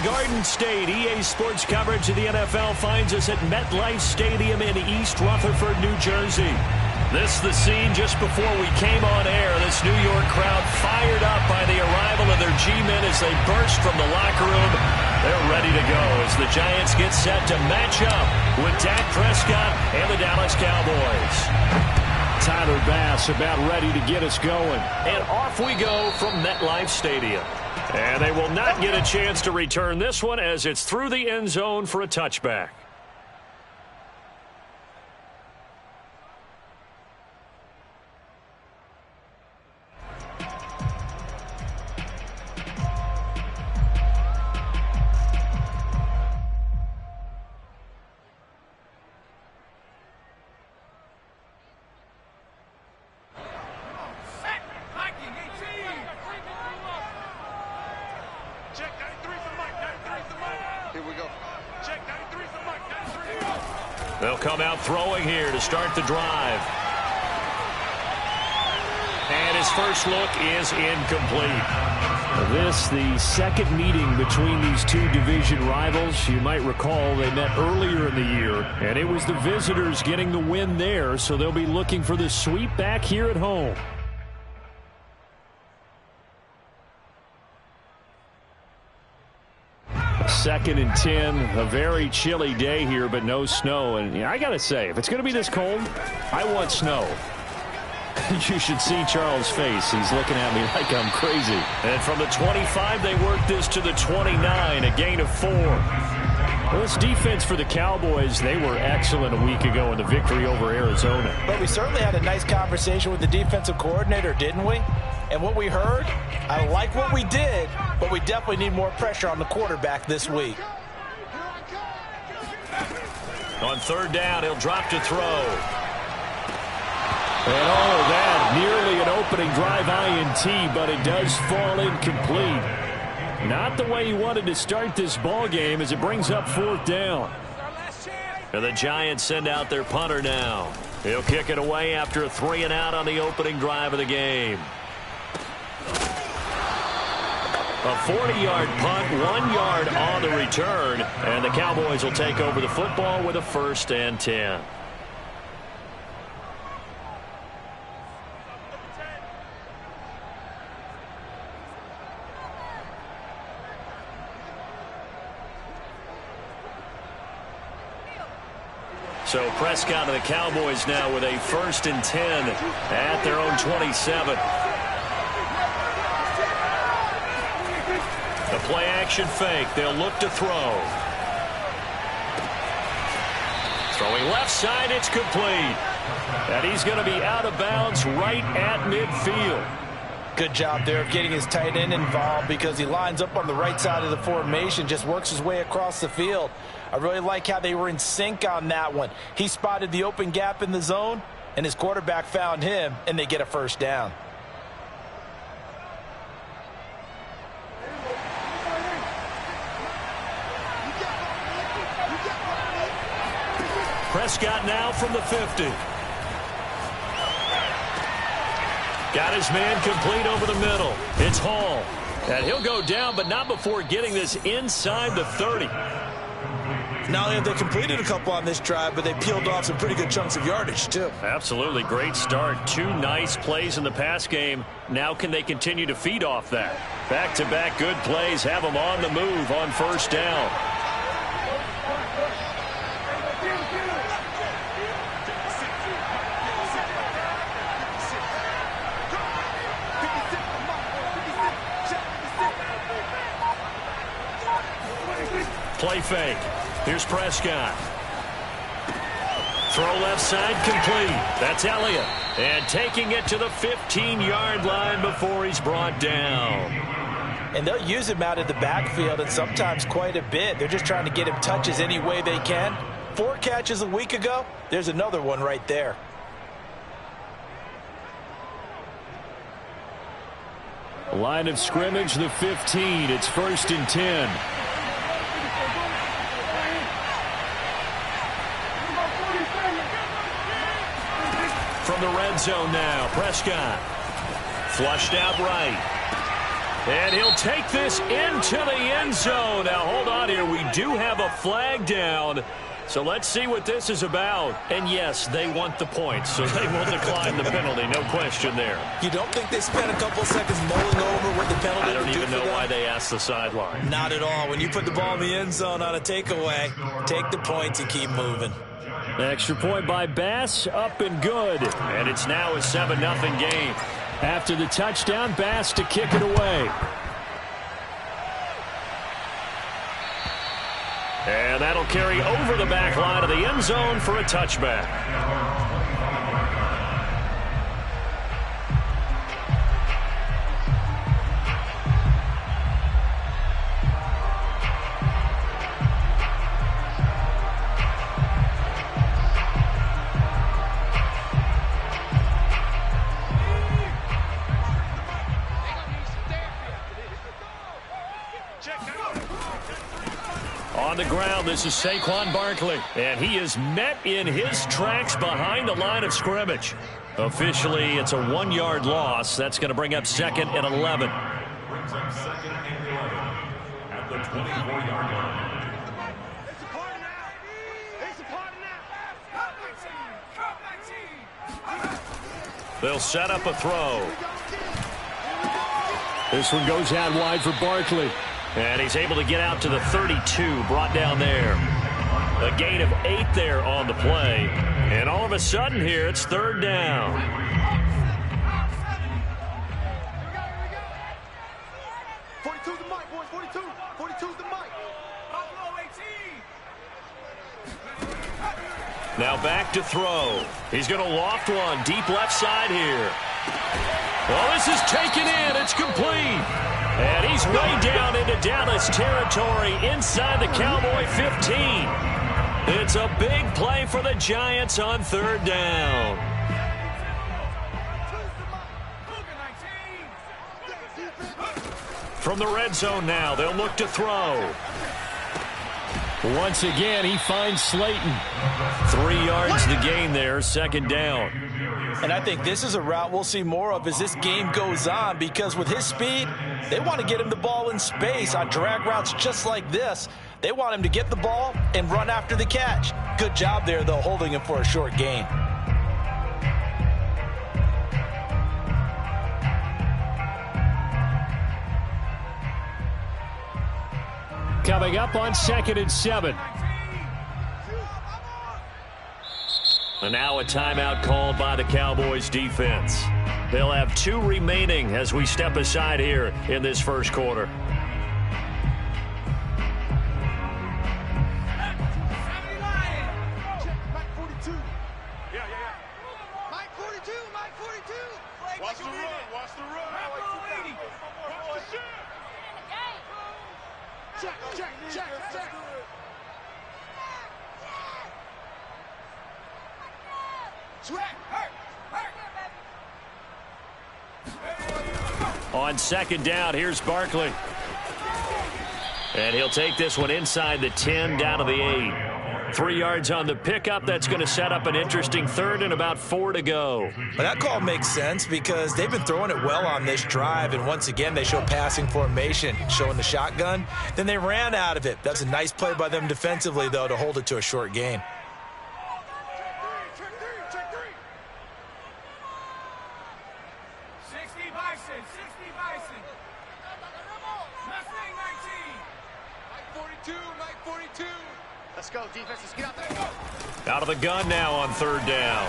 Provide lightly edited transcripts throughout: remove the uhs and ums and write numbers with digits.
Garden State. EA Sports coverage of the NFL finds us at MetLife Stadium in East Rutherford, New Jersey. This is the scene just before we came on air. This New York crowd fired up by the arrival of their G-men as they burst from the locker room. They're ready to go as the Giants get set to match up with Dak Prescott and the Dallas Cowboys. Tyler Bass about ready to get us going. And off we go from MetLife Stadium. And they will not get a chance to return this one as it's through the end zone for a touchback. They'll come out throwing here to start the drive. And his first look is incomplete. This, the second meeting between these two division rivals. You might recall they met earlier in the year, and it was the visitors getting the win there, so they'll be looking for the sweep back here at home. Second and 10, a very chilly day here, but no snow. And I got to say, if it's going to be this cold, I want snow. You should see Charles' face. He's looking at me like I'm crazy. And from the 25, they work this to the 29, a gain of 4. Well, this defense for the Cowboys, they were excellent a week ago in the victory over Arizona. But we certainly had a nice conversation with the defensive coordinator, didn't we? And what we heard, I like what we did, but we definitely need more pressure on the quarterback this week. On third down, he'll drop to throw. And all of that, nearly an opening drive INT, but it does fall incomplete. Not the way he wanted to start this ball game as it brings up fourth down. And the Giants send out their punter now. He'll kick it away after a 3-and-out on the opening drive of the game. A 40-yard punt, 1 yard on the return, and the Cowboys will take over the football with a 1st and 10. So Prescott and the Cowboys now with a 1st and 10 at their own 27. The play action fake. They'll look to throw. Throwing left side. It's complete. And he's going to be out of bounds right at midfield. Good job there of getting his tight end involved because he lines up on the right side of the formation, just works his way across the field. I really like how they were in sync on that one. He spotted the open gap in the zone, and his quarterback found him, and they get a 1st down. Prescott now from the 50. Got his man complete over the middle. It's Hall. And he'll go down, but not before getting this inside the 30. Not only have they completed a couple on this drive, but they peeled off some pretty good chunks of yardage, too. Absolutely. Great start. 2 nice plays in the pass game. Now can they continue to feed off that? Back-to-back good plays have them on the move on 1st down. Play fake. Here's Prescott. Throw left side complete. That's Elliott. And taking it to the 15-yard line before he's brought down. And they'll use him out of the backfield and sometimes quite a bit. They're just trying to get him touches any way they can. 4 catches a week ago. There's another one right there. Line of scrimmage, the 15. It's 1st and 10. From the red zone now, Prescott. Flushed out right. And he'll take this into the end zone. Now, hold on here. We do have a flag down. So let's see what this is about. And yes, they want the points, so they will decline the penalty. No question there. You don't think they spent a couple seconds mulling over what the penalty I don't even know why they asked the sideline. Not at all. When you put the ball in the end zone on a takeaway, take the points and keep moving. Extra point by Bass, up and good. And it's now a 7-0 game. After the touchdown, Bass to kick it away. And that'll carry over the back line of the end zone for a touchback. On the ground, this is Saquon Barkley, and he is met in his tracks behind the line of scrimmage. Officially, it's a 1-yard loss. That's going to bring up second and 11. Brings up second and 11 at the 24-yard line. They'll set up a throw. This one goes out wide for Barkley. And he's able to get out to the 32, brought down there. A gain of 8 there on the play. And all of a sudden here, it's third down. Now back to throw. He's going to loft one deep left side here. Well, this is taken in. It's complete. And he's way down into Dallas territory inside the Cowboy 15. It's a big play for the Giants on third down. From the red zone now, they'll look to throw. Once again, he finds Slayton. 3 yards the gain there, second down. And I think this is a route we'll see more of as this game goes on, because with his speed, they want to get him the ball in space on drag routes just like this. They want him to get the ball and run after the catch. Good job there, though, holding him for a short gain. Coming up on second and 7. And now a timeout called by the Cowboys defense. They'll have 2 remaining as we step aside here in this first quarter. On second down, here's Barkley. And he'll take this one inside the 10, down to the 8. 3 yards on the pickup. That's going to set up an interesting third and about 4 to go. But that call makes sense because they've been throwing it well on this drive, and once again they show passing formation, showing the shotgun. Then they ran out of it. That's a nice play by them defensively, though, to hold it to a short gain. Out of the gun now on third down.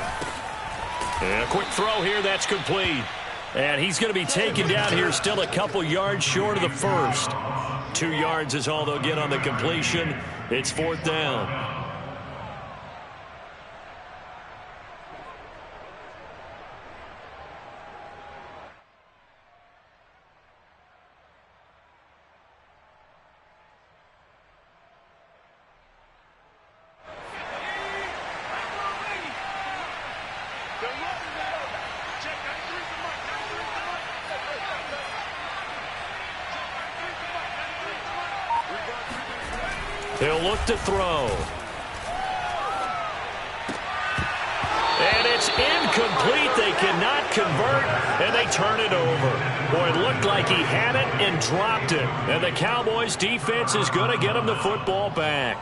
And a quick throw here, that's complete. And he's going to be taken down here, still a couple yards short of the first. 2 yards is all they'll get on the completion. It's fourth down. They'll look to throw. And it's incomplete. They cannot convert, and they turn it over. Boy, it looked like he had it and dropped it. And the Cowboys' defense is going to get him the football back.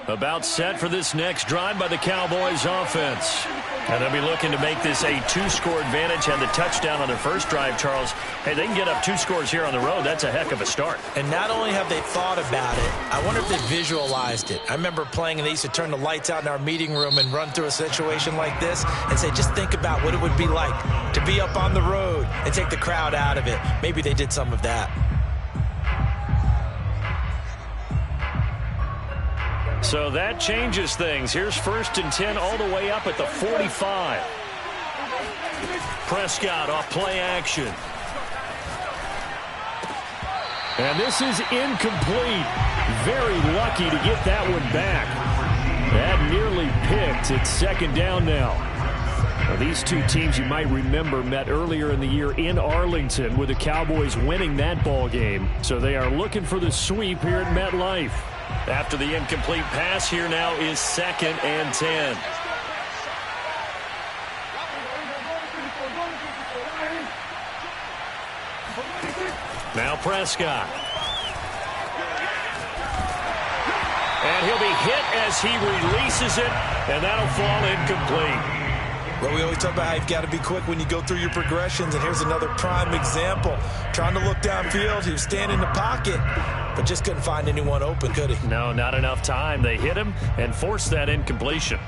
About set for this next drive by the Cowboys offense. And they'll be looking to make this a two-score advantage. Had the touchdown on their first drive, Charles. Hey, they can get up 2 scores here on the road. That's a heck of a start. And not only have they thought about it, I wonder if they visualized it. I remember playing, and they used to turn the lights out in our meeting room and run through a situation like this and say, just think about what it would be like to be up on the road and take the crowd out of it. Maybe they did some of that. So that changes things. Here's 1st and 10 all the way up at the 45. Prescott off play action. And this is incomplete. Very lucky to get that one back. That nearly picked. It's 2nd down now. Now, these two teams, you might remember, met earlier in the year in Arlington with the Cowboys winning that ball game. So they are looking for the sweep here at MetLife. After the incomplete pass, here now is 2nd and 10. Now Prescott. And he'll be hit as he releases it, and that'll fall incomplete. Well, we always talk about how you've got to be quick when you go through your progressions, and here's another prime example. Trying to look downfield, he was standing in the pocket, but just couldn't find anyone open, could he? No, not enough time. They hit him and forced that incompletion.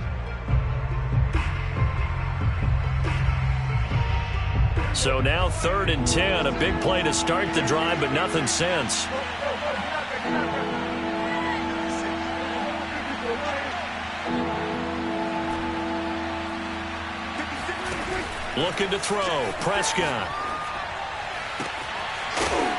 So now 3rd and 10, a big play to start the drive, but nothing since. Looking to throw. Prescott.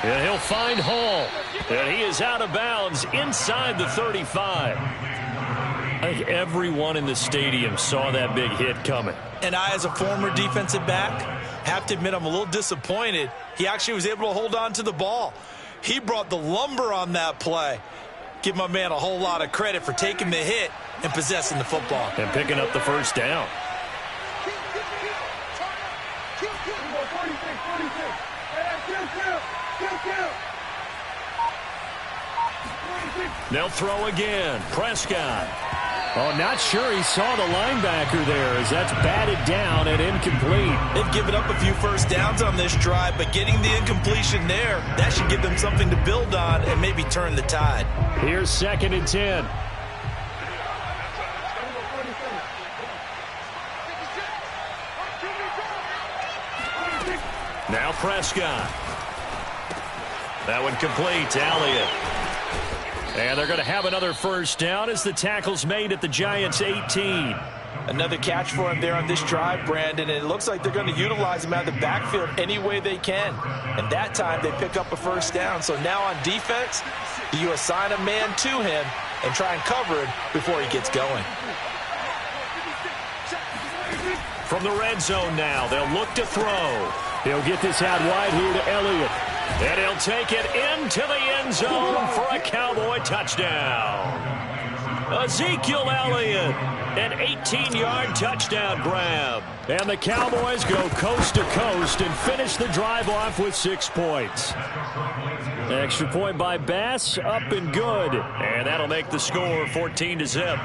And he'll find Hall. And he is out of bounds inside the 35. I think everyone in the stadium saw that big hit coming. And I, as a former defensive back, have to admit I'm a little disappointed. He actually was able to hold on to the ball. He brought the lumber on that play. Give my man a whole lot of credit for taking the hit and possessing the football. And picking up the 1st down. They'll throw again. Prescott. Oh, not sure he saw the linebacker there as that's batted down and incomplete. They've given up a few first downs on this drive, but getting the incompletion there, that should give them something to build on and maybe turn the tide. Here's 2nd and 10. Now Prescott. That one complete to Elliott. And they're going to have another 1st down as the tackle's made at the Giants' 18. Another catch for him there on this drive, Brandon, and it looks like they're going to utilize him out of the backfield any way they can. And that time they pick up a 1st down. So now on defense, you assign a man to him and try and cover him before he gets going. From the red zone now, they'll look to throw. He'll get this out wide here to Elliott. And he'll take it into the end zone for a Cowboy touchdown. Ezekiel Elliott, an 18-yard touchdown grab. And the Cowboys go coast to coast and finish the drive off with 6 points. Extra point by Bass, up and good. And that'll make the score 14-0.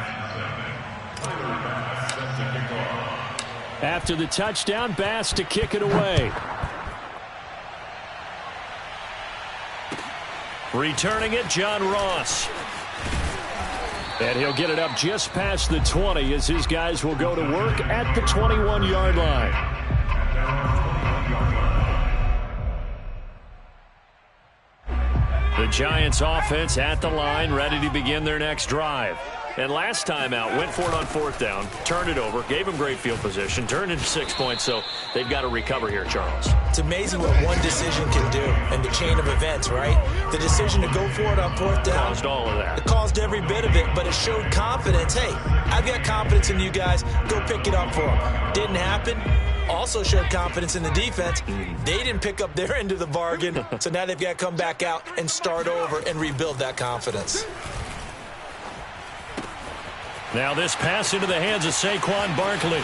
After the touchdown, Bass to kick it away. Returning it, John Ross. And he'll get it up just past the 20 as his guys will go to work at the 21-yard line. The Giants offense at the line, ready to begin their next drive. And last time out, went for it on 4th down, turned it over, gave him great field position, turned into 6 points, so they've got to recover here, Charles. It's amazing what one decision can do in the chain of events, right? The decision to go for it on 4th down. Caused all of that. It caused every bit of it, but it showed confidence. Hey, I've got confidence in you guys. Go pick it up for them. Didn't happen. Also showed confidence in the defense. They didn't pick up their end of the bargain, so now they've got to come back out and start over and rebuild that confidence. Now this pass into the hands of Saquon Barkley.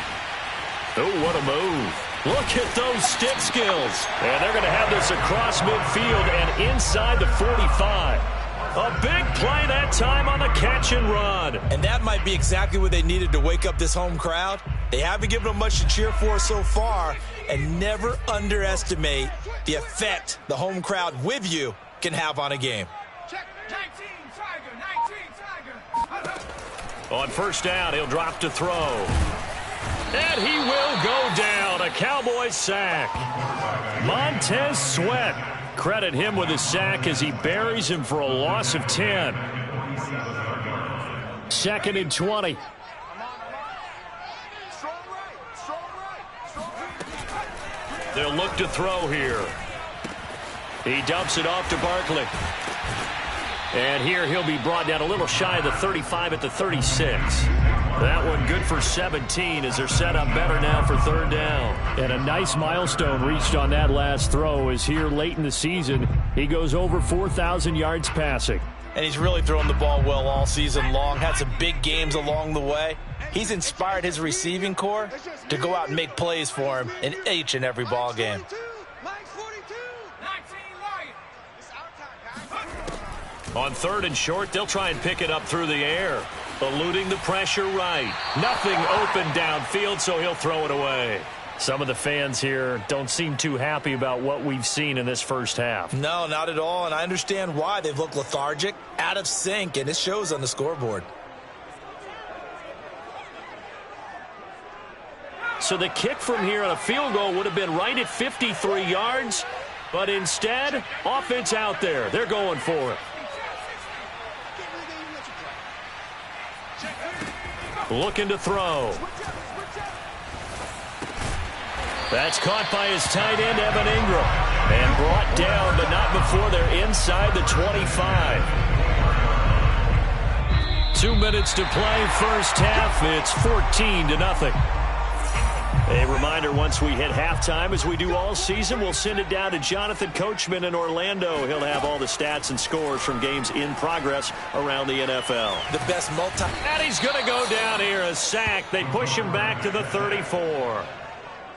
Oh, what a move. Look at those stick skills. And they're going to have this across midfield and inside the 45. A big play that time on the catch and run. And that might be exactly what they needed to wake up this home crowd. They haven't given them much to cheer for so far, and never underestimate the effect the home crowd with you can have on a game. On 1st down, he'll drop to throw. And he will go down. A Cowboys sack. Montez Sweat. Credit him with his sack as he buries him for a loss of 10. 2nd and 20. They'll look to throw here. He dumps it off to Barkley. And here he'll be brought down a little shy of the 35 at the 36. That one good for 17 as they're set up better now for 3rd down. And a nice milestone reached on that last throw as here late in the season he goes over 4,000 yards passing. And he's really thrown the ball well all season long. Had some big games along the way. He's inspired his receiving corps to go out and make plays for him in each and every ball game. On 3rd and short, they'll try and pick it up through the air. Eluding the pressure right. Nothing open downfield, so he'll throw it away. Some of the fans here don't seem too happy about what we've seen in this first half. No, not at all, and I understand why. They've looked lethargic, out of sync, and it shows on the scoreboard. So the kick from here on a field goal would have been right at 53 yards, but instead, offense out there. They're going for it. Looking to throw. That's caught by his tight end, Evan Ingram. And brought down, but not before they're inside the 25. 2 minutes to play, first half. It's 14-0. A reminder, once we hit halftime, as we do all season, we'll send it down to Jonathan Coachman in Orlando. He'll have all the stats and scores from games in progress around the NFL. The best And he's going to go down here, a sack. They push him back to the 34.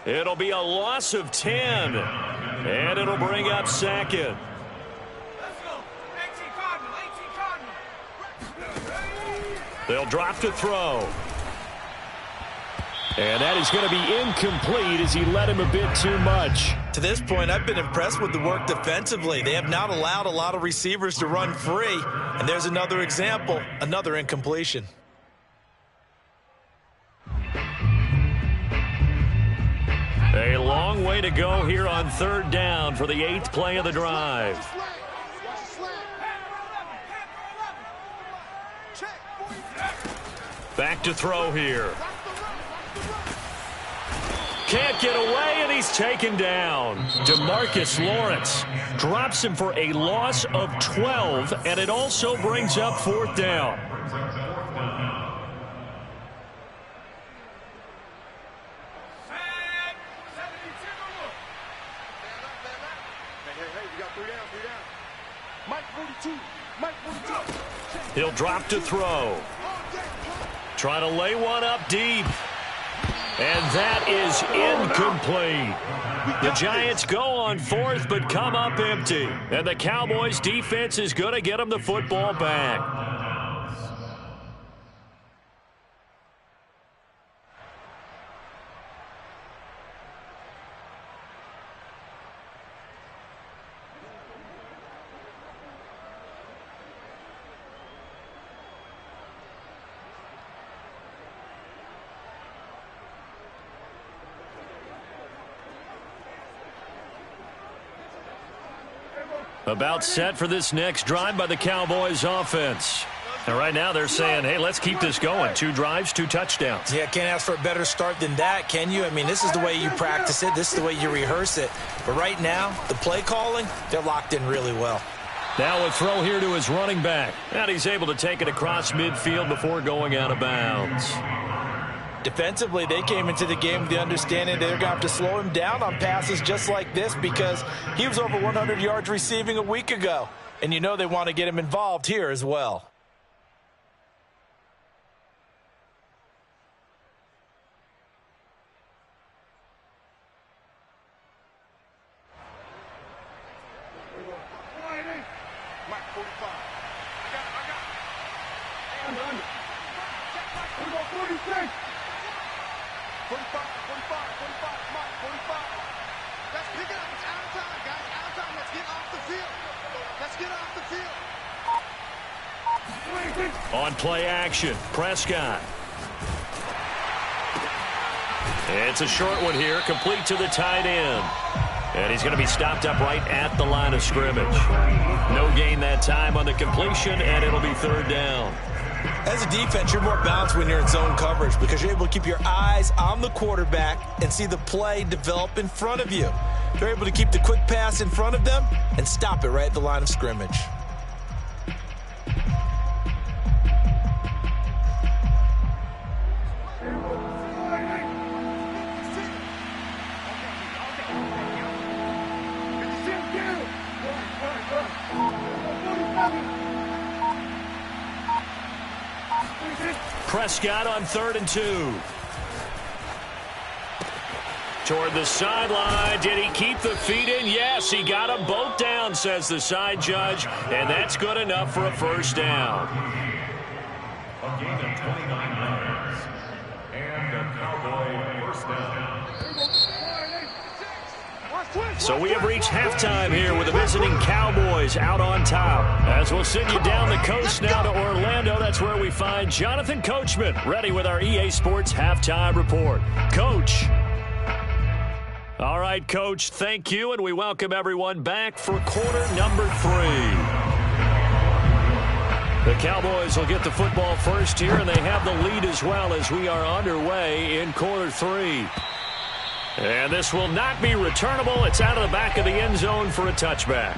It'll be a loss of 10, and it'll bring up 2nd. They'll drop to throw. And that is going to be incomplete as he led him a bit too much. To this point, I've been impressed with the work defensively. They have not allowed a lot of receivers to run free. And there's another example, another incompletion. A long way to go here on 3rd down for the 8th play of the drive. Back to throw here. Can't get away, and he's taken down. DeMarcus Lawrence drops him for a loss of 12, and it also brings up 4th down. He'll drop to throw. Trying to lay one up deep. And that is incomplete. The Giants go on 4th, but come up empty. And the Cowboys defense is going to get them the football back. About set for this next drive by the Cowboys offense. And right now they're saying, hey, let's keep this going. 2 drives, 2 touchdowns. Yeah, can't ask for a better start than that, can you? I mean, this is the way you practice it. This is the way you rehearse it. But right now, the play calling, they're locked in really well. Now a throw here to his running back. And he's able to take it across midfield before going out of bounds. Defensively, they came into the game with the understanding they're going to have to slow him down on passes just like this because he was over 100 yards receiving a week ago. And you know they want to get him involved here as well. On play action, Prescott. It's a short one here, complete to the tight end. And he's going to be stopped up right at the line of scrimmage. No gain that time on the completion, and it'll be 3rd down. As a defense, you're more balanced when you're in zone coverage because you're able to keep your eyes on the quarterback and see the play develop in front of you. They're able to keep the quick pass in front of them and stop it right at the line of scrimmage. Prescott on 3rd and 2. Toward the sideline. Did he keep the feet in? Yes, he got them both down, says the side judge. And that's good enough for a 1st down. A gain of 29 yards. And a Cowboy 1st down. So we have reached halftime here with the visiting Cowboys out on top. As we'll send you down the coast now to Orlando, that's where we find Jonathan Coachman ready with our EA Sports Halftime Report. Coach. All right, Coach, thank you, and we welcome everyone back for quarter number 3. The Cowboys will get the football first here, and they have the lead as well as we are underway in quarter 3. And this will not be returnable. It's out of the back of the end zone for a touchback.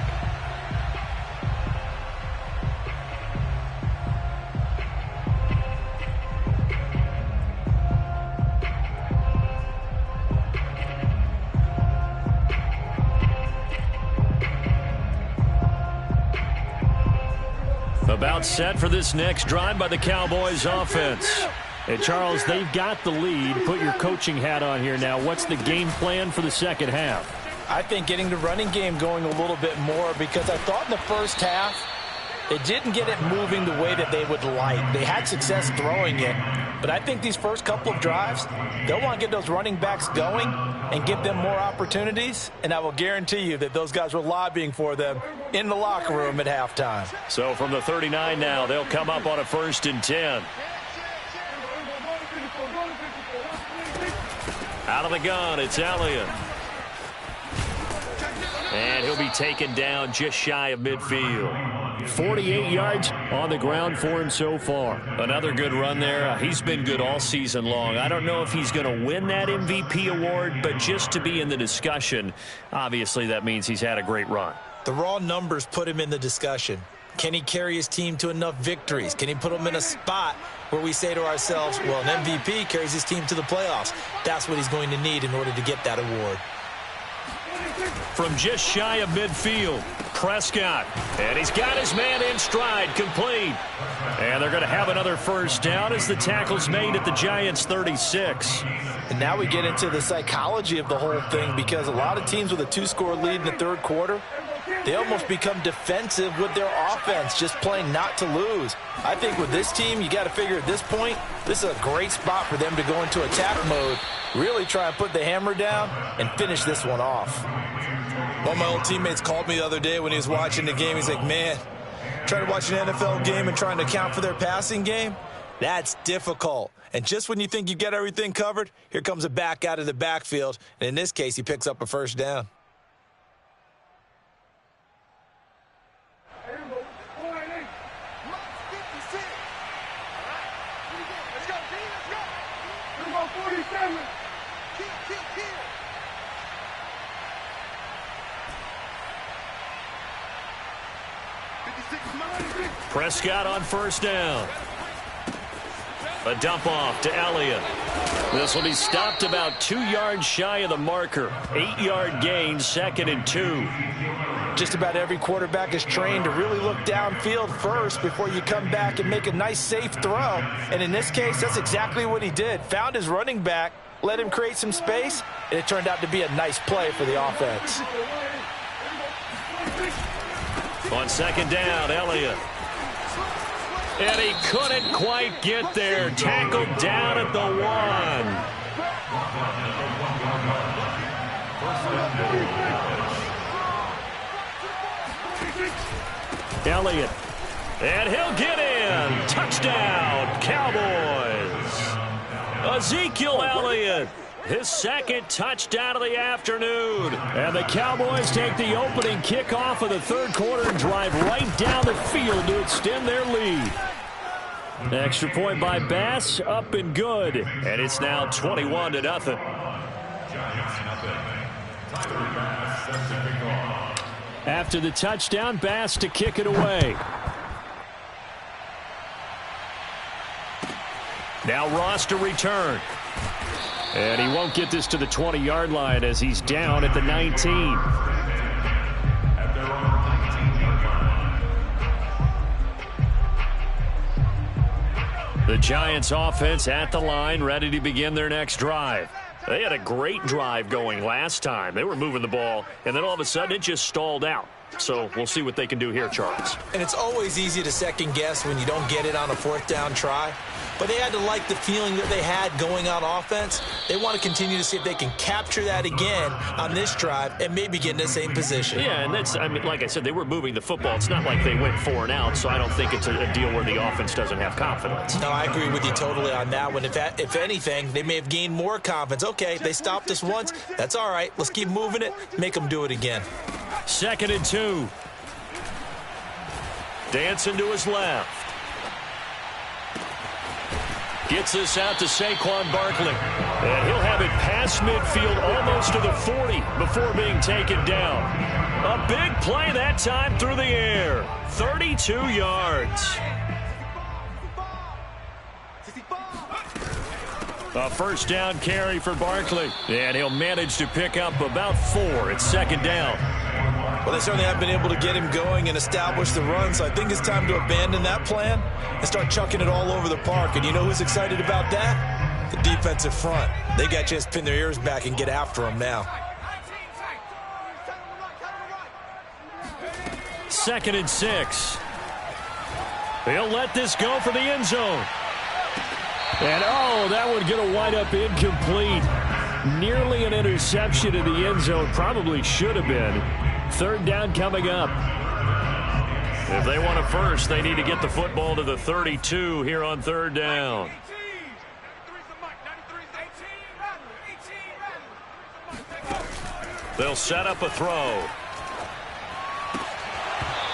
About set for this next drive by the Cowboys offense. And, Charles, they've got the lead. Put your coaching hat on here now. What's the game plan for the second half? I think getting the running game going a little bit more because I thought in the first half they didn't get it moving the way that they would like. They had success throwing it, but I think these first couple of drives, they'll want to get those running backs going and give them more opportunities, and I will guarantee you that those guys were lobbying for them in the locker room at halftime. So from the 39 now, they'll come up on a 1st and 10. Out of the gun, it's Elliott. And he'll be taken down just shy of midfield. 48 yards on the ground for him so far. Another good run there. He's been good all season long. I don't know if he's going to win that MVP award, but just to be in the discussion, obviously that means he's had a great run. The raw numbers put him in the discussion. Can he carry his team to enough victories? Can he put them in a spot where we say to ourselves, well, an MVP carries his team to the playoffs. That's what he's going to need in order to get that award. From just shy of midfield, Prescott. And he's got his man in stride, complete. And they're going to have another 1st down as the tackle's made at the Giants' 36. And now we get into the psychology of the whole thing because a lot of teams with a 2-score lead in the 3rd quarter, they almost become defensive with their offense, just playing not to lose. I think with this team, you got to figure at this point, this is a great spot for them to go into attack mode, really try and put the hammer down and finish this one off. One of my old teammates called me the other day when he was watching the game. He's like, man, trying to watch an NFL game and trying to account for their passing game, that's difficult. And just when you think you get everything covered, here comes a back out of the backfield. And in this case, he picks up a 1st down. Prescott on first down. A dump off to Elliott. This will be stopped about 2 yards shy of the marker. 8-yard gain, 2nd and 2. Just about every quarterback is trained to really look downfield first before you come back and make a nice, safe throw. And in this case, that's exactly what he did. Found his running back, let him create some space, and it turned out to be a nice play for the offense. On 2nd down, Elliott. And he couldn't quite get there. Tackled down at the 1. Elliott. And he'll get in. Touchdown, Cowboys. Ezekiel Elliott. His 2nd touchdown of the afternoon. And the Cowboys take the opening kickoff of the 3rd quarter and drive right down the field to extend their lead. Extra point by Bass, up and good. And it's now 21-0. After the touchdown, Bass to kick it away. Now Ross to return. And he won't get this to the 20-yard line as he's down at the 19. The Giants offense at the line, ready to begin their next drive. They had a great drive going last time. They were moving the ball, and then all of a sudden it just stalled out. So we'll see what they can do here, Charles. And it's always easy to second guess when you don't get it on a 4th down try. But they had to like the feeling that they had going on offense. They want to continue to see if they can capture that again on this drive and maybe get in the same position. Yeah, and that's, I mean, like I said, they were moving the football. It's not like they went 4 and out, so I don't think it's a deal where the offense doesn't have confidence. No, I agree with you totally on that one. If anything, they may have gained more confidence. Okay, they stopped us once. That's all right. Let's keep moving it. Make them do it again. 2nd and 2. Dancing to his left. Gets this out to Saquon Barkley. And he'll have it past midfield almost to the 40 before being taken down. A big play that time through the air. 32 yards. A 1st down carry for Barkley. And he'll manage to pick up about 4. It's 2nd down. Well, they certainly have been able to get him going and establish the run, so I think it's time to abandon that plan and start chucking it all over the park. And you know who's excited about that? The defensive front. They got a chance to pin their ears back and get after him now. 2nd and 6. He'll let this go for the end zone. And, oh, that would get a wind up incomplete. Nearly an interception in the end zone. Probably should have been. 3rd down coming up. If they want a first, they need to get the football to the 32 here on 3rd down. They'll set up a throw.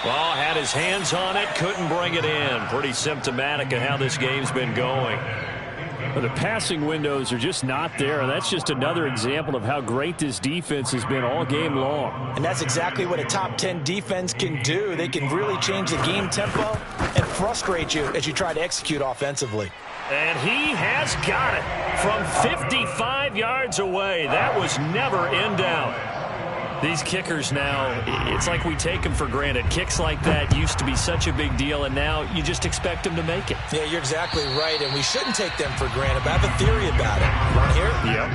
Well, had his hands on it, couldn't bring it in. Pretty symptomatic of how this game's been going. Well, the passing windows are just not there. That's just another example of how great this defense has been all game long. And that's exactly what a top 10 defense can do. They can really change the game tempo and frustrate you as you try to execute offensively. And he has got it from 55 yards away. That was never in doubt. These kickers now, it's like we take them for granted. Kicks like that used to be such a big deal, and now you just expect them to make it. Yeah, you're exactly right, and we shouldn't take them for granted, but I have a theory about it. You want to hear it? Yep.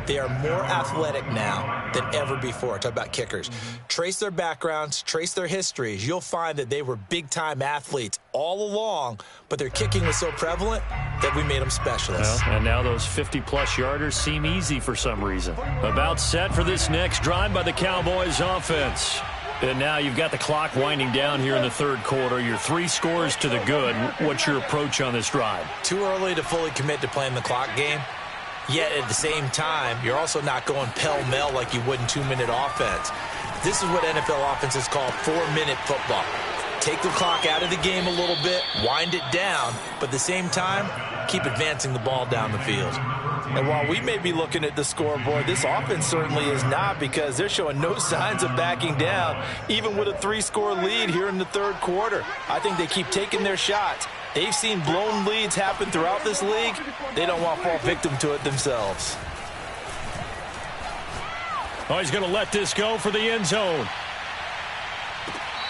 They are more athletic now than ever before. Talk about kickers. Trace their backgrounds, trace their histories. You'll find that they were big-time athletes all along, but their kicking was so prevalent that we made them specialists. Well, and now those 50-plus yarders seem easy for some reason. About set for this next drive by the Cowboys offense. And now you've got the clock winding down here in the 3rd quarter. You're 3 scores to the good. What's your approach on this drive? Too early to fully commit to playing the clock game. Yet at the same time, you're also not going pell-mell like you would in 2-minute offense. This is what NFL offenses call 4-minute football. Take the clock out of the game a little bit, wind it down, but at the same time, keep advancing the ball down the field. And while we may be looking at the scoreboard, this offense certainly is not, because they're showing no signs of backing down, even with a 3-score lead here in the third quarter. I think they keep taking their shots. They've seen blown leads happen throughout this league. They don't want to fall victim to it themselves. Oh, he's going to let this go for the end zone.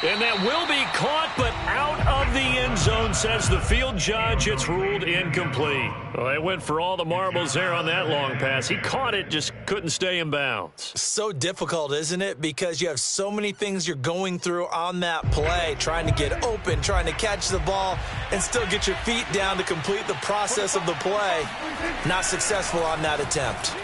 And that will be caught, but out of the end zone, says the field judge. It's ruled incomplete. Well, they went for all the marbles there on that long pass. He caught it, just couldn't stay in bounds. So difficult, isn't it? Because you have so many things you're going through on that play, trying to get open, trying to catch the ball, and still get your feet down to complete the process of the play. Not successful on that attempt.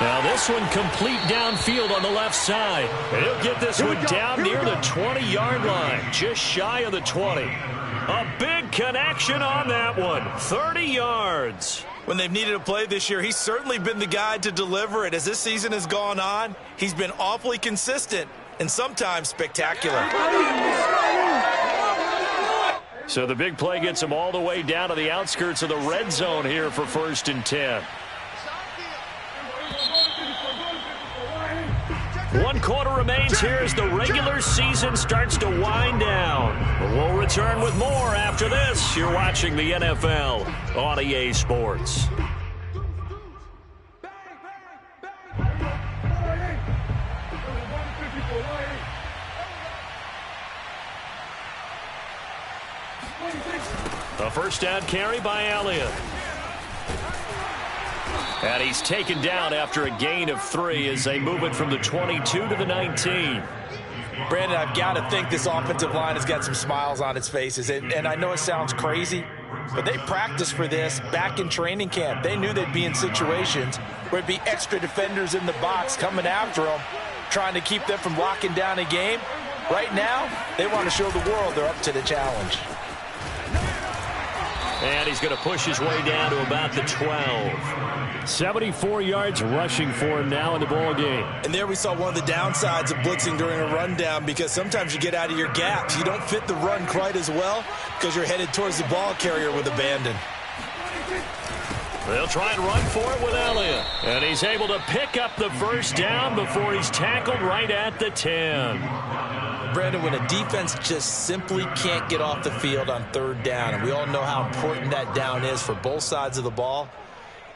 Now this one complete downfield on the left side. And he'll get this one down near the 20-yard line, just shy of the 20. A big connection on that one, 30 yards. When they've needed a play this year, he's certainly been the guy to deliver it. As this season has gone on, he's been awfully consistent and sometimes spectacular. So the big play gets him all the way down to the outskirts of the red zone here for 1st and 10. 1 quarter remains here as the regular season starts to wind down. We'll return with more after this. You're watching the NFL on EA Sports. A first down carry by Elliott. And he's taken down after a gain of 3 as they move it from the 22 to the 19. Brandon, I've got to think this offensive line has got some smiles on its faces. And I know it sounds crazy, but they practiced for this back in training camp. They knew they'd be in situations where it'd be extra defenders in the box coming after them, trying to keep them from locking down a game. Right now, they want to show the world they're up to the challenge. And he's going to push his way down to about the 12. 74 yards rushing for him now in the ball game. And there we saw one of the downsides of blitzing during a rundown, because sometimes you get out of your gaps. You don't fit the run quite as well because you're headed towards the ball carrier with abandon. They'll try and run for it with Elliott. And he's able to pick up the first down before he's tackled right at the 10. Brandon, when a defense just simply can't get off the field on 3rd down, and we all know how important that down is for both sides of the ball,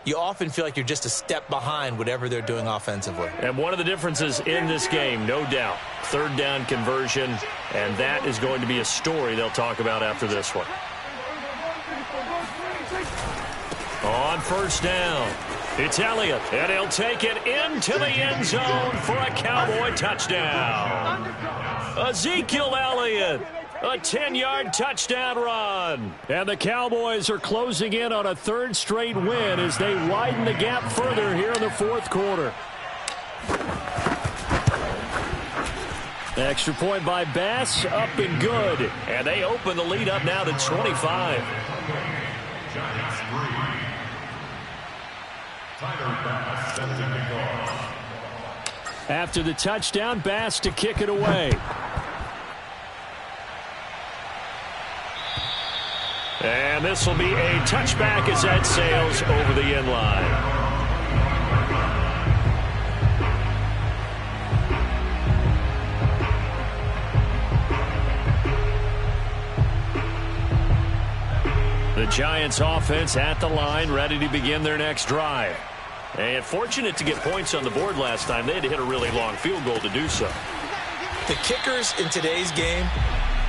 you often feel like you're just a step behind whatever they're doing offensively. And one of the differences in this game, no doubt, 3rd down conversion, and that is going to be a story they'll talk about after this one. On 1st down, it's Elliott, and he'll take it into the end zone for a Cowboy touchdown. Ezekiel Elliott, a 10-yard touchdown run. And the Cowboys are closing in on a 3rd straight win as they widen the gap further here in the 4th quarter. Extra point by Bass, up and good. And they open the lead up now to 25. After the touchdown, Bass to kick it away. And this will be a touchback as that sails over the end line. The Giants offense at the line, ready to begin their next drive. And fortunate to get points on the board last time. They had to hit a really long field goal to do so. The kickers in today's game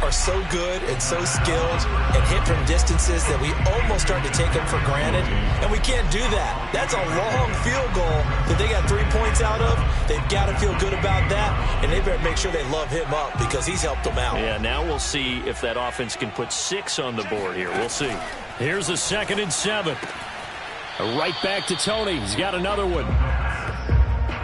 are so good and so skilled and hit from distances that we almost start to take them for granted, and we can't do that. That's a long field goal that they got 3 points out of. They've got to feel good about that, and they better make sure they love him up because he's helped them out. Yeah, now we'll see if that offense can put 6 on the board here. We'll see. Here's a 2nd and 7. Right back to Tony. He's got another one.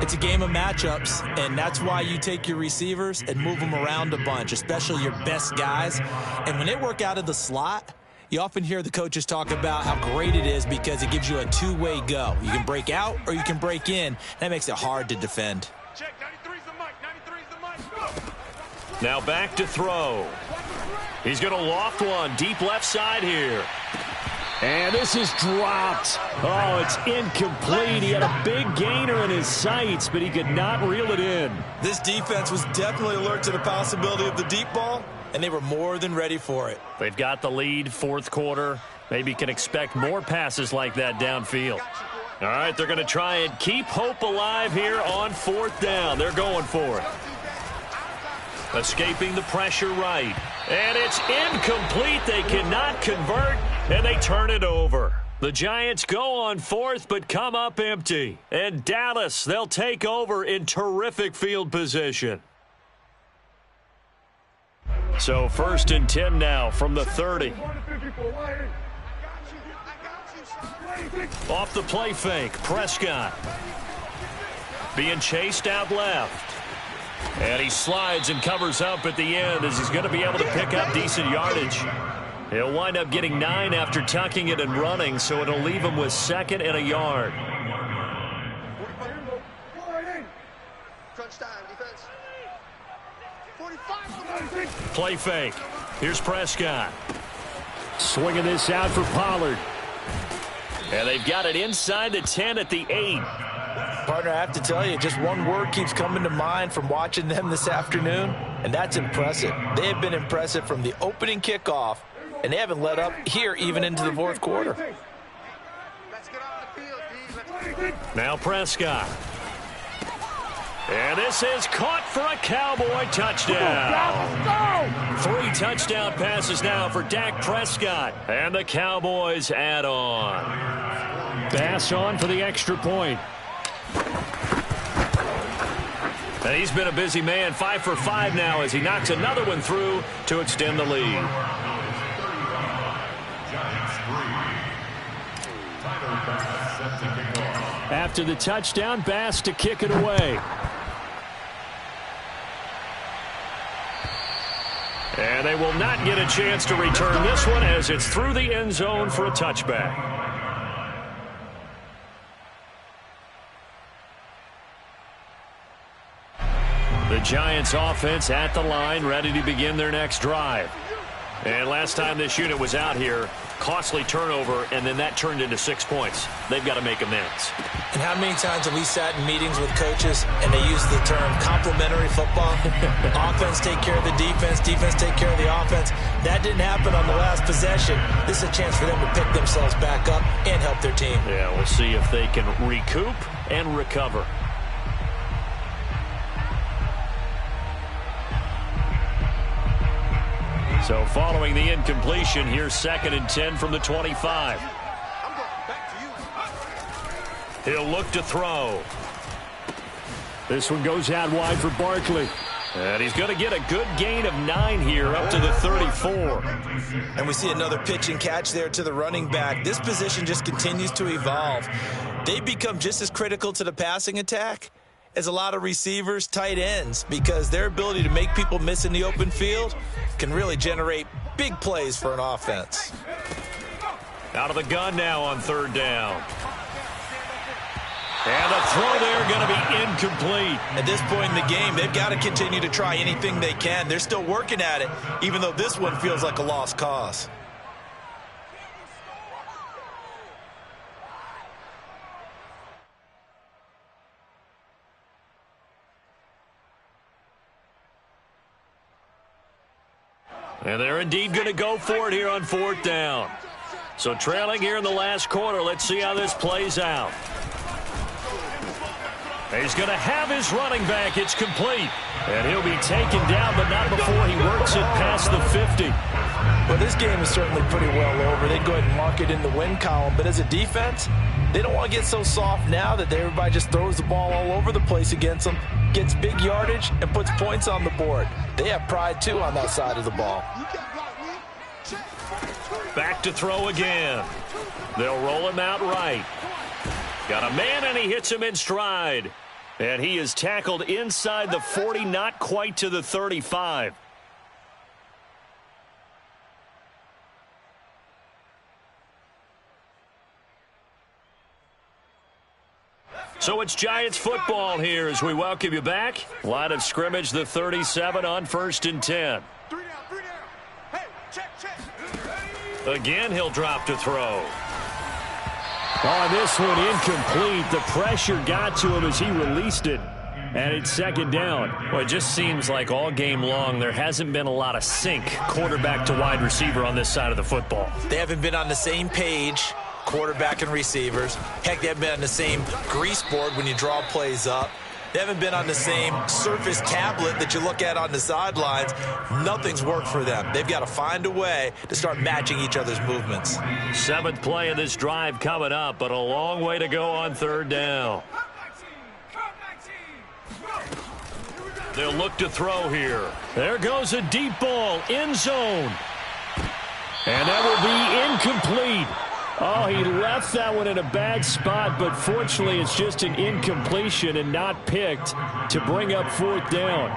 It's a game of matchups, and that's why you take your receivers and move them around a bunch, especially your best guys. And when they work out of the slot, you often hear the coaches talk about how great it is because it gives you a two-way go. You can break out or you can break in. That makes it hard to defend. Check, 93's the mic, 93's the mic. Now back to throw. He's going to loft one deep left side here. And this is dropped. Oh, it's incomplete. He had a big gainer in his sights, but he could not reel it in. This defense was definitely alert to the possibility of the deep ball, and they were more than ready for it. They've got the lead, fourth quarter. Maybe can expect more passes like that downfield. All right, they're going to try and keep hope alive here on fourth down. They're going for it. Escaping the pressure right. And it's incomplete. They cannot convert, and they turn it over. The Giants go on fourth but come up empty. And Dallas, they'll take over in terrific field position. So 1st and 10 now from the 30. Off the play fake, Prescott. Being chased out left. And he slides and covers up at the end as he's going to be able to pick up decent yardage. He'll wind up getting 9 after tucking it and running, so it'll leave him with 2nd and a yard. Play fake. Here's Prescott. Swinging this out for Pollard. And they've got it inside the 10 at the 8. Partner, I have to tell you, just one word keeps coming to mind from watching them this afternoon, and that's impressive. They have been impressive from the opening kickoff, and they haven't let up here even into the fourth quarter. Now Prescott. And this is caught for a Cowboy touchdown. 3 touchdown passes now for Dak Prescott. And the Cowboys add on. Bass on for the extra point. And he's been a busy man, 5 for 5 now as he knocks another one through to extend the lead. After the touchdown, Bass to kick it away. And they will not get a chance to return this one as it's through the end zone for a touchback. The Giants offense at the line, ready to begin their next drive. And last time this unit was out here, costly turnover, and then that turned into 6 points. They've got to make amends. And how many times have we sat in meetings with coaches and they use the term complementary football? Offense take care of the defense, defense take care of the offense. That didn't happen on the last possession. This is a chance for them to pick themselves back up and help their team. Yeah, we'll see if they can recoup and recover. So following the incompletion, here's 2nd and 10 from the 25. He'll look to throw. This one goes out wide for Barkley. And he's going to get a good gain of 9 here up to the 34. And we see another pitch and catch there to the running back. This position just continues to evolve. They become just as critical to the passing attack as a lot of receivers, tight ends, because their ability to make people miss in the open field can really generate big plays for an offense. Out of the gun now on 3rd down. And the throw there going to be incomplete. At this point in the game, they've got to continue to try anything they can. They're still working at it, even though this one feels like a lost cause. And they're indeed going to go for it here on 4th down. So trailing here in the last quarter, let's see how this plays out. He's going to have his running back. It's complete. And he'll be taken down, but not before he works it past the 50. Well, this game is certainly pretty well over. They'd go ahead and mark it in the win column. But as a defense, they don't want to get so soft now that everybody just throws the ball all over the place against them, gets big yardage, and puts points on the board. They have pride, too, on that side of the ball. Back to throw again. They'll roll him out right. Got a man, and he hits him in stride. And he is tackled inside the 40, not quite to the 35. So it's Giants football here as we welcome you back. Line of scrimmage, the 37 on 1st and 10. Again, he'll drop to throw. On this one, incomplete. The pressure got to him as he released it. And it's second down. Well, it just seems like all game long there hasn't been a lot of sync quarterback to wide receiver on this side of the football. They haven't been on the same page, quarterback and receivers. Heck, they haven't been on the same grease board when you draw plays up. They haven't been on the same Surface tablet that you look at on the sidelines. Nothing's worked for them. They've got to find a way to start matching each other's movements. 7th play of this drive coming up, but a long way to go on third down. They'll look to throw here. There goes a deep ball, end zone. And that will be incomplete. Oh, he left that one in a bad spot, but fortunately it's just an incompletion and not picked to bring up 4th down.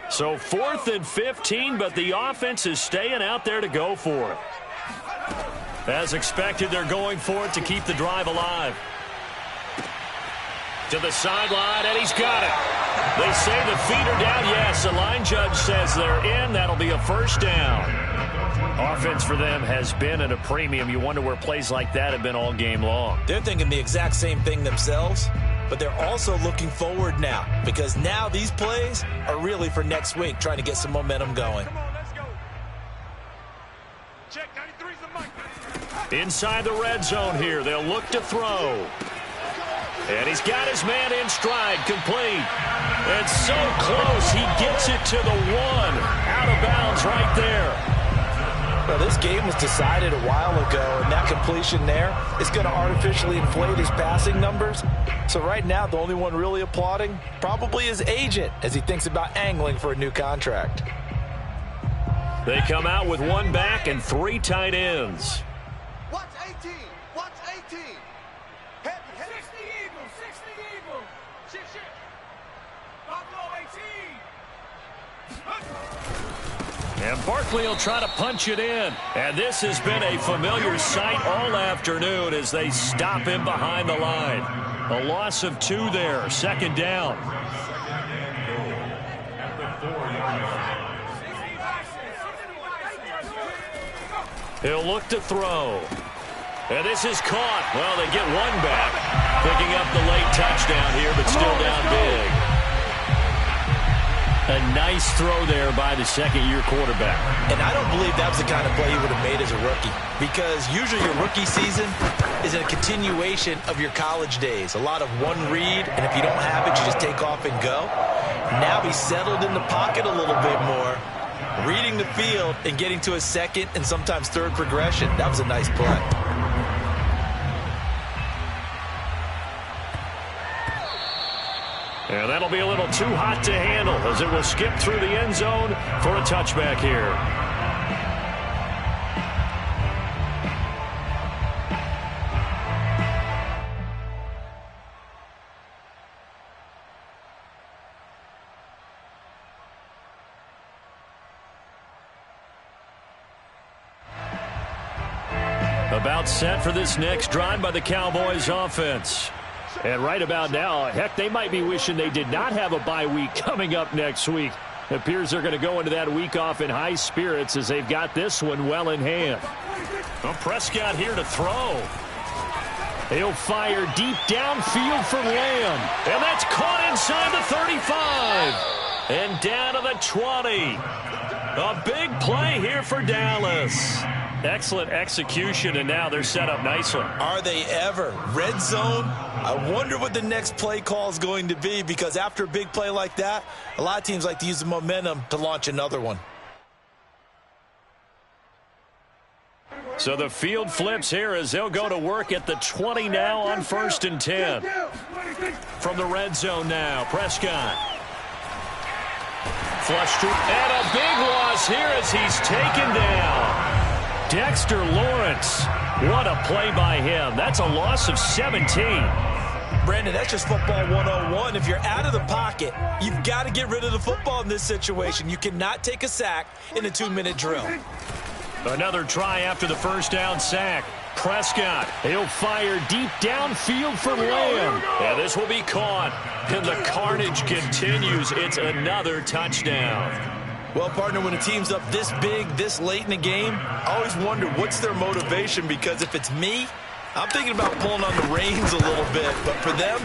So 4th and 15, but the offense is staying out there to go for it. As expected, they're going for it to keep the drive alive. To the sideline, and he's got it. They say the feet are down. Yes, the line judge says they're in. That'll be a first down. Offense for them has been at a premium. You wonder where plays like that have been all game long. They're thinking the exact same thing themselves, but they're also looking forward now because now these plays are really for next week, trying to get some momentum going. Come on, let's go. Check, 93's the mic. Inside the red zone here. They'll look to throw. And he's got his man in stride, complete. And so close, he gets it to the 1. Out of bounds right there. Well, this game was decided a while ago, and that completion there is going to artificially inflate his passing numbers. So right now, the only one really applauding probably his agent as he thinks about angling for a new contract. They come out with 1 back and 3 tight ends. Watch 18. Watch 18. Heavy. 60 Eagles. 60 Eagles. Shit. Buffalo 18. And Barkley will try to punch it in. And this has been a familiar sight all afternoon as they stop him behind the line. A loss of 2 there. Second down. He'll look to throw. And this is caught. Well, they get 1 back. Picking up the late touchdown here, but still down big. A nice throw there by the second-year quarterback. And I don't believe that was the kind of play he would have made as a rookie, because usually your rookie season is a continuation of your college days. A lot of one read, and if you don't have it, you just take off and go. Now he's settled in the pocket a little bit more, reading the field and getting to a second and sometimes third progression. That was a nice play. And that'll be a little too hot to handle as it will skip through the end zone for a touchback here. About set for this next drive by the Cowboys offense. And right about now, heck, they might be wishing they did not have a bye week coming up next week. It appears they're going to go into that week off in high spirits as they've got this one well in hand. Well, Prescott here to throw. He'll fire deep downfield for Lamb. And that's caught inside the 35. And down to the 20. A big play here for Dallas. Excellent execution, and now they're set up nicely. Are they ever? Red zone? I wonder what the next play call is going to be, because after a big play like that, a lot of teams like to use the momentum to launch another one. So the field flips here as they'll go to work at the 20 now on 1st and 10. From the red zone now, Prescott. Flush to, and a big loss here as he's taken down. Dexter Lawrence, what a play by him. That's a loss of 17. Brandon, that's just football 101. If you're out of the pocket, you've got to get rid of the football in this situation. You cannot take a sack in a 2-minute drill. Another try after the first down sack. Prescott, he'll fire deep downfield for Lamb. And this will be caught. And the carnage continues. It's another touchdown. Well, partner, when a team's up this big, this late in the game, I always wonder what's their motivation, because if it's me, I'm thinking about pulling on the reins a little bit. But for them,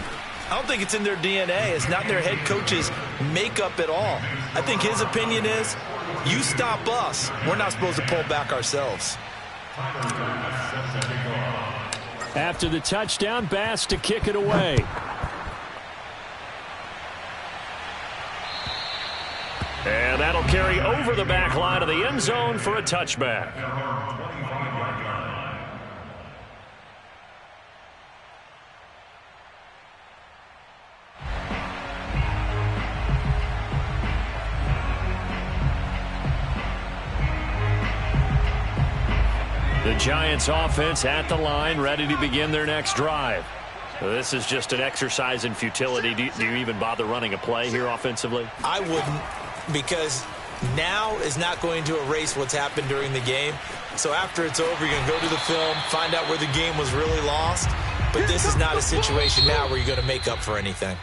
I don't think it's in their DNA. It's not in their head coach's makeup at all. I think his opinion is, you stop us, we're not supposed to pull back ourselves. After the touchdown, Bass to kick it away. And that'll carry over the back line of the end zone for a touchback. The Giants offense at the line, ready to begin their next drive. This is just an exercise in futility. Do you even bother running a play here offensively? I wouldn't, because now is not going to erase what's happened during the game. So after it's over, you're going to go to the film, find out where the game was really lost. But this is not a situation now where you're going to make up for anything.